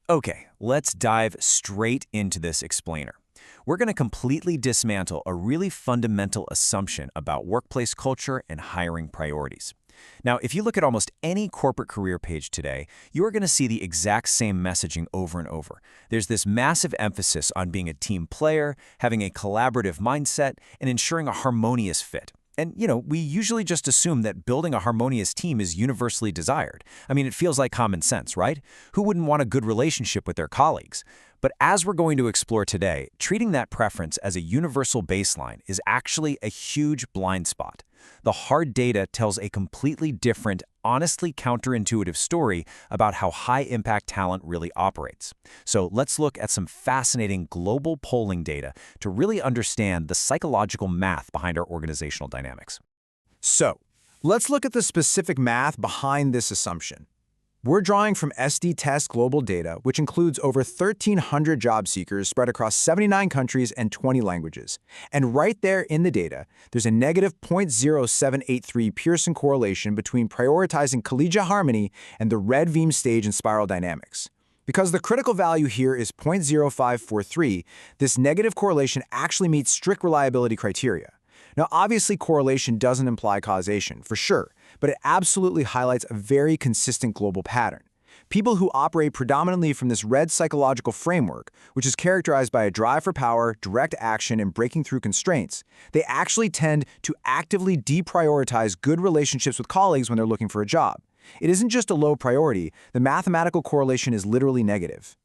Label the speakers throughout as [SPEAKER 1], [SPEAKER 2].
[SPEAKER 1] Okay, let's dive straight into this explainer. We're going to completely dismantle a really fundamental assumption about workplace culture and hiring priorities. Now, if you look at almost any corporate career page today, you are going to see the exact same messaging over and over. There's this massive emphasis on being a team player, having a collaborative mindset, and ensuring a harmonious fit. And, we usually just assume that building a harmonious team is universally desired. I mean, it feels like common sense, right? Who wouldn't want a good relationship with their colleagues? But as we're going to explore today, treating that preference as a universal baseline is actually a huge blind spot. The hard data tells a completely different, honestly counterintuitive story about how high-impact talent really operates. So let's look at some fascinating global polling data to really understand the psychological math behind our organizational dynamics.
[SPEAKER 2] So, let's look at the specific math behind this assumption. We're drawing from SDTEST global data, which includes over 1,300 job seekers spread across 79 countries and 20 languages. And right there in the data, there's a negative 0.0783 Pearson correlation between prioritizing collegiate harmony and the red vMEME stage and spiral dynamics. Because the critical value here is 0.0543, this negative correlation actually meets strict reliability criteria. Now, obviously, correlation doesn't imply causation, for sure, but it absolutely highlights a very consistent global pattern. People who operate predominantly from this red psychological framework, which is characterized by a drive for power, direct action, and breaking through constraints, they actually tend to actively deprioritize good relationships with colleagues when they're looking for a job. It isn't just a low priority, the mathematical correlation is literally negative.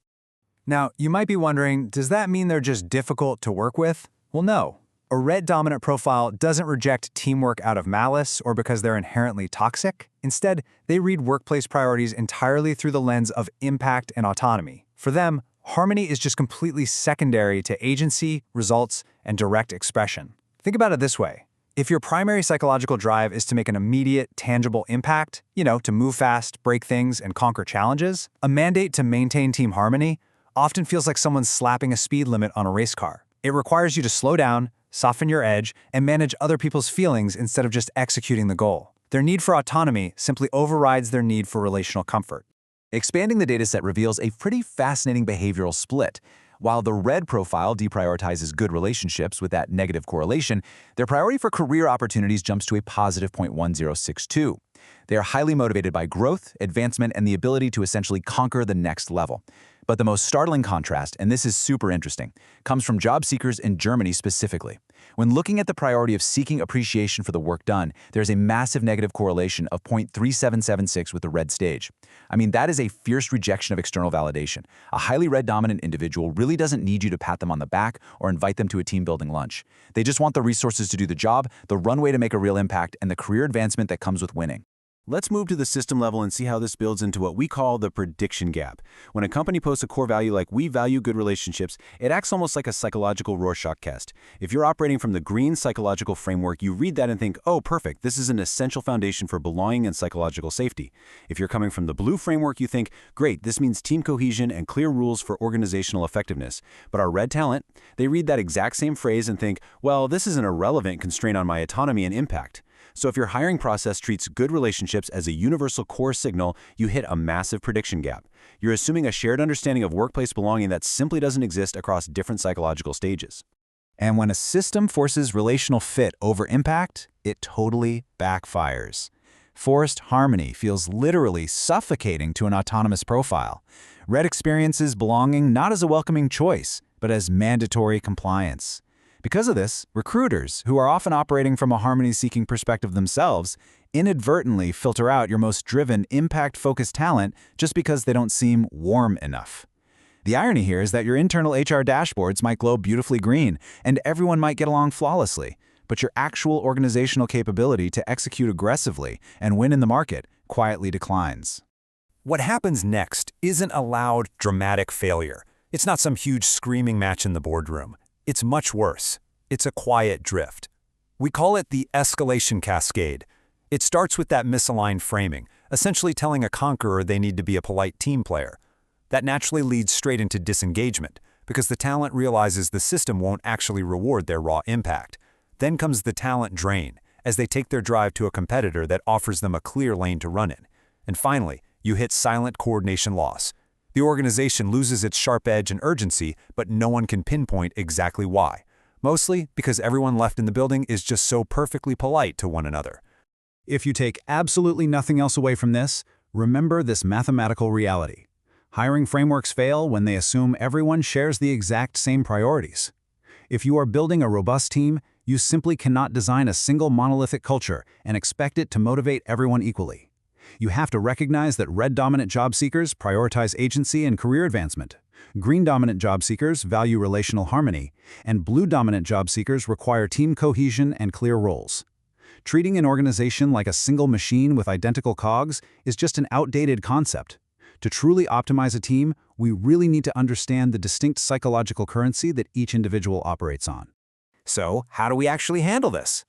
[SPEAKER 2] Now, you might be wondering, does that mean they're just difficult to work with? Well, no. A red-dominant profile doesn't reject teamwork out of malice or because they're inherently toxic. Instead, they read workplace priorities entirely through the lens of impact and autonomy. For them, harmony is just completely secondary to agency, results, and direct expression. Think about it this way. If your primary psychological drive is to make an immediate, tangible impact, to move fast, break things, and conquer challenges, a mandate to maintain team harmony often feels like someone slapping a speed limit on a race car. It requires you to slow down, soften your edge, and manage other people's feelings instead of just executing the goal. Their need for autonomy simply overrides their need for relational comfort.
[SPEAKER 3] Expanding the dataset reveals a pretty fascinating behavioral split. While the red profile deprioritizes good relationships with that negative correlation, their priority for career opportunities jumps to a positive 0.1062. They are highly motivated by growth, advancement, and the ability to essentially conquer the next level. But the most startling contrast, and this is super interesting, comes from job seekers in Germany specifically. When looking at the priority of seeking appreciation for the work done, there's a massive negative correlation of 0.3776 with the red stage. I mean, that is a fierce rejection of external validation. A highly red-dominant individual really doesn't need you to pat them on the back or invite them to a team-building lunch. They just want the resources to do the job, the runway to make a real impact, and the career advancement that comes with winning.
[SPEAKER 1] Let's move to the system level and see how this builds into what we call the prediction gap. When a company posts a core value like "we value good relationships," it acts almost like a psychological Rorschach test. If you're operating from the green psychological framework, you read that and think, oh, perfect, this is an essential foundation for belonging and psychological safety. If you're coming from the blue framework, you think, great, this means team cohesion and clear rules for organizational effectiveness. But our red talent, they read that exact same phrase and think, well, this is an irrelevant constraint on my autonomy and impact. So if your hiring process treats good relationships as a universal core signal, you hit a massive prediction gap. You're assuming a shared understanding of workplace belonging that simply doesn't exist across different psychological stages.
[SPEAKER 3] And when a system forces relational fit over impact, it totally backfires. Forced harmony feels literally suffocating to an autonomous profile. Red experiences belonging not as a welcoming choice, but as mandatory compliance. Because of this, recruiters, who are often operating from a harmony-seeking perspective themselves, inadvertently filter out your most driven, impact-focused talent just because they don't seem warm enough. The irony here is that your internal HR dashboards might glow beautifully green, and everyone might get along flawlessly, but your actual organizational capability to execute aggressively and win in the market quietly declines.
[SPEAKER 2] What happens next isn't a loud, dramatic failure. It's not some huge screaming match in the boardroom. It's much worse. It's a quiet drift. We call it the escalation cascade. It starts with that misaligned framing, essentially telling a conqueror they need to be a polite team player. That naturally leads straight into disengagement, because the talent realizes the system won't actually reward their raw impact. Then comes the talent drain, as they take their drive to a competitor that offers them a clear lane to run in. And finally, you hit silent coordination loss.
[SPEAKER 4] The organization loses its sharp edge and urgency, but no one can pinpoint exactly why. Mostly because everyone left in the building is just so perfectly polite to one another.
[SPEAKER 3] If you take absolutely nothing else away from this, remember this mathematical reality. Hiring frameworks fail when they assume everyone shares the exact same priorities. If you are building a robust team, you simply cannot design a single monolithic culture and expect it to motivate everyone equally. You have to recognize that red-dominant job seekers prioritize agency and career advancement. Green-dominant job seekers value relational harmony, and blue-dominant job seekers require team cohesion and clear roles. Treating an organization like a single machine with identical cogs is just an outdated concept. To truly optimize a team, we really need to understand the distinct psychological currency that each individual operates on.
[SPEAKER 1] So, how do we actually handle this?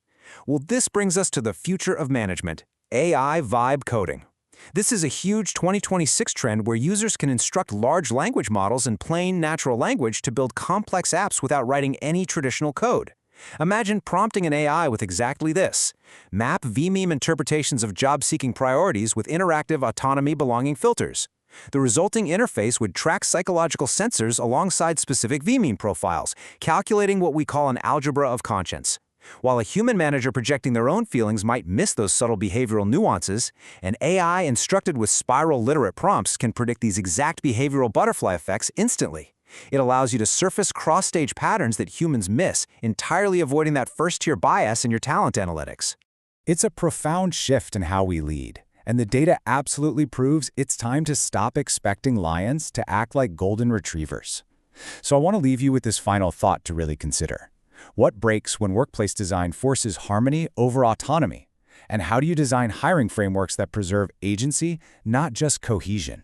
[SPEAKER 1] Well, this brings us to the future of management, AI vibe coding. This is a huge 2026 trend where users can instruct large language models in plain, natural language to build complex apps without writing any traditional code. Imagine prompting an AI with exactly this: map vMEME interpretations of job-seeking priorities with interactive autonomy belonging filters. The resulting interface would track psychological sensors alongside specific vMEME profiles, calculating what we call an algebra of conscience. While a human manager projecting their own feelings might miss those subtle behavioral nuances, an AI instructed with spiral-literate prompts can predict these exact behavioral butterfly effects instantly. It allows you to surface cross-stage patterns that humans miss, entirely avoiding that first-tier bias in your talent analytics.
[SPEAKER 5] It's a profound shift in how we lead, and the data absolutely proves it's time to stop expecting lions to act like golden retrievers. So I want to leave you with this final thought to really consider. What breaks when workplace design forces harmony over autonomy? And how do you design hiring frameworks that preserve agency, not just cohesion?